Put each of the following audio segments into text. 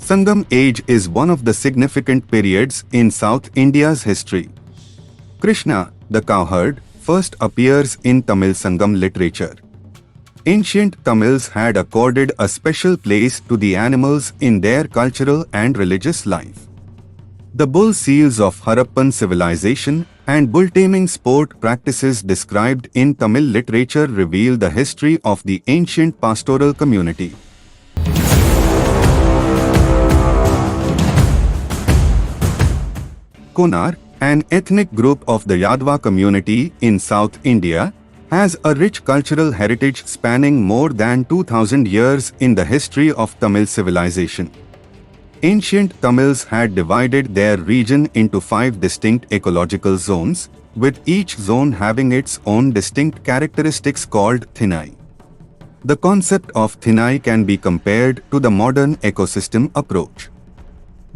Sangam age is one of the significant periods in South India's history. Krishna, the cowherd, first appears in Tamil Sangam literature. Ancient Tamils had accorded a special place to the animals in their cultural and religious life. The bull seals of Harappan civilization and bull-taming sport practices described in Tamil literature reveal the history of the ancient pastoral community. Konar, an ethnic group of the Yadava community in South India, has a rich cultural heritage spanning more than 2000 years in the history of Tamil civilization. Ancient Tamils had divided their region into 5 distinct ecological zones, with each zone having its own distinct characteristics called Thinai. The concept of Thinai can be compared to the modern ecosystem approach.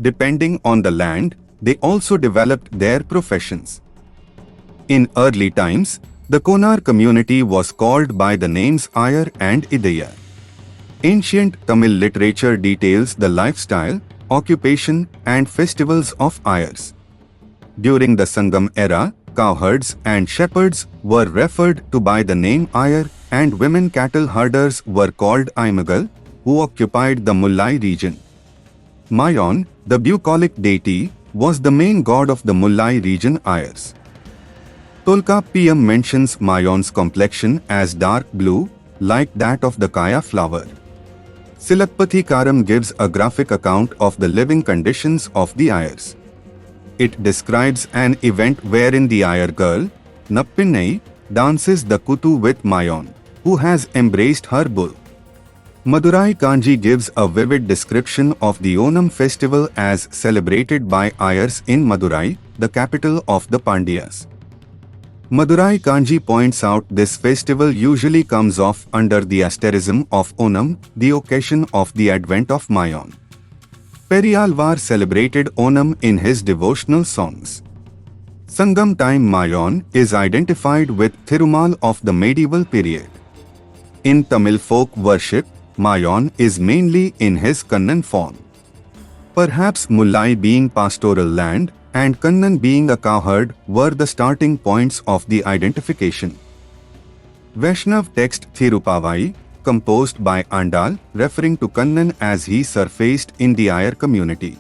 Depending on the land, they also developed their professions. In early times, the Konar community was called by the names Ayar and Idaiyar. Ancient Tamil literature details the lifestyle, occupation, and festivals of Ayars. During the Sangam era, cowherds and shepherds were referred to by the name Ayar, and women cattle herders were called Aimagal, who occupied the Mullai region. Mayon, the bucolic deity, was the main god of the Mullai region Ayars. Tolkapiyam mentions Mayon's complexion as dark blue, like that of the kaya flower. Silapathikaram gives a graphic account of the living conditions of the Ayars. It describes an event wherein the Ayar girl, Nappinnai, dances the Kutu with Mayon, who has embraced her bull. Madurai Kanji gives a vivid description of the Onam festival as celebrated by Ayars in Madurai, the capital of the Pandyas. Madurai Kanji points out this festival usually comes off under the asterism of Onam, the occasion of the advent of Mayon. Periyalvar celebrated Onam in his devotional songs. Sangam time Mayon is identified with Thirumal of the medieval period. In Tamil folk worship, Mayon is mainly in his Kannan form. Perhaps Mullai being pastoral land and Kannan being a cowherd were the starting points of the identification. Vaishnav text Thirupavai, composed by Andal, referring to Kannan as he surfaced in the Ayar community.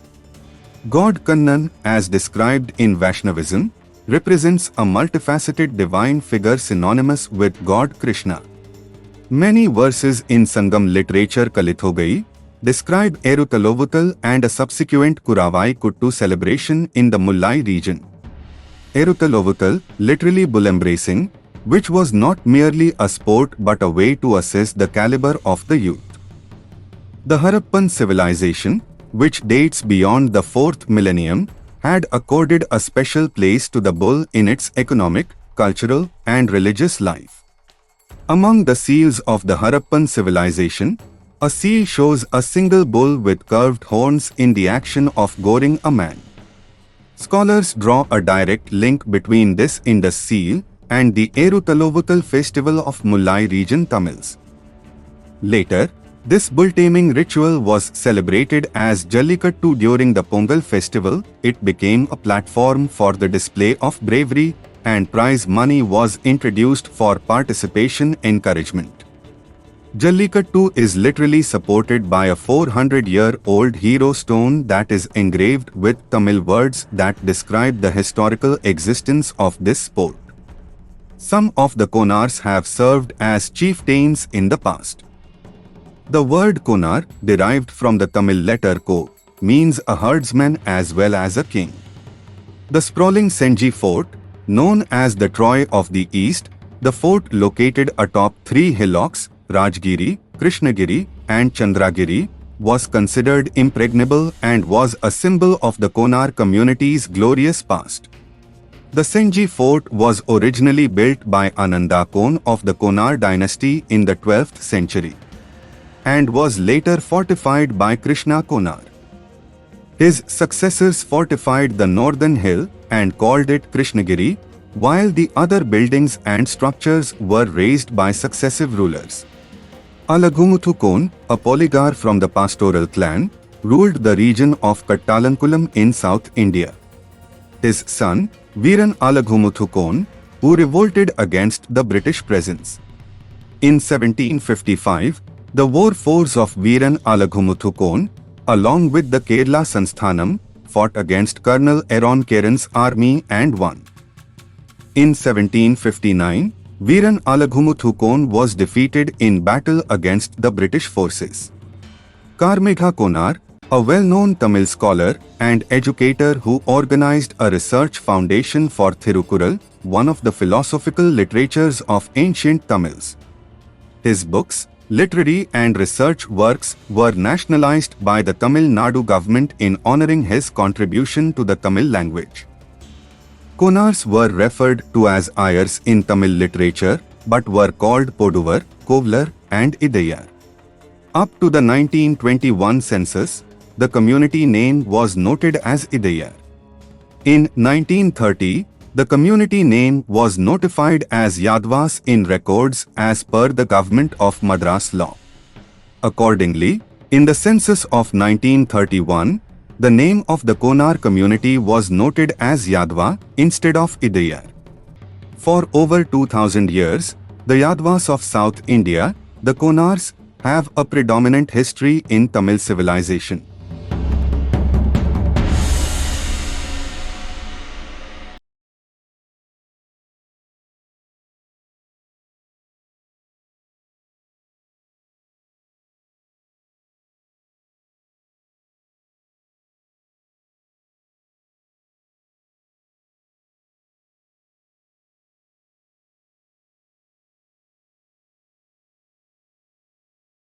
God Kannan, as described in Vaishnavism, represents a multifaceted divine figure synonymous with God Krishna. Many verses in Sangam literature Kalithogai describe Thaluvuthal and a subsequent Kuravai Kuttu celebration in the Mullai region. Thaluvuthal, literally bull embracing, which was not merely a sport but a way to assess the caliber of the youth. The Harappan civilization, which dates beyond the 4th millennium, had accorded a special place to the bull in its economic, cultural, and religious life. Among the seals of the Harappan civilization, a seal shows a single bull with curved horns in the action of goring a man. Scholars draw a direct link between this Indus seal and the Thaluvuthal festival of Mullai region Tamils. Later, this bull-taming ritual was celebrated as Jallikattu during the Pongal festival. It became a platform for the display of bravery, and prize money was introduced for participation encouragement. Jallikattu is literally supported by a 400-year-old hero stone that is engraved with Tamil words that describe the historical existence of this sport. Some of the Konars have served as chieftains in the past. The word Konar, derived from the Tamil letter Ko, means a herdsman as well as a king. The sprawling Senji fort, known as the Troy of the East, the fort located atop 3 hillocks, Rajgiri, Krishnagiri, and Chandragiri, was considered impregnable and was a symbol of the Konar community's glorious past. The Senji fort was originally built by Ananda Kon of the Konar dynasty in the 12th century and was later fortified by Krishna Konar. His successors fortified the northern hill and called it Krishnagiri, while the other buildings and structures were raised by successive rulers. Alagumuthu Kon, a polygar from the pastoral clan, ruled the region of Kattalankulam in South India. His son, Veeran Alaghumuthukon, who revolted against the British presence. In 1755, the war force of Veeran Alaghumuthukon, along with the Kerala Sansthanam, fought against Colonel Aaron Karen's army and won. In 1759, Veeran Alaghumuthukon was defeated in battle against the British forces. Karmegha Konar, a well-known Tamil scholar and educator who organized a research foundation for Thirukural, one of the philosophical literatures of ancient Tamils. His books, literary and research works were nationalized by the Tamil Nadu government in honoring his contribution to the Tamil language. Konars were referred to as Ayars in Tamil literature, but were called Poduvar, Kovlar, and Idaiyar. Up to the 1921 census, the community name was noted as Idaiyar. In 1930, the community name was notified as Yadavas in records as per the Government of Madras law. Accordingly, in the census of 1931, the name of the Konar community was noted as Yadava instead of Idaiyar. For over 2000 years, the Yadavas of South India, the Konars, have a predominant history in Tamil civilization.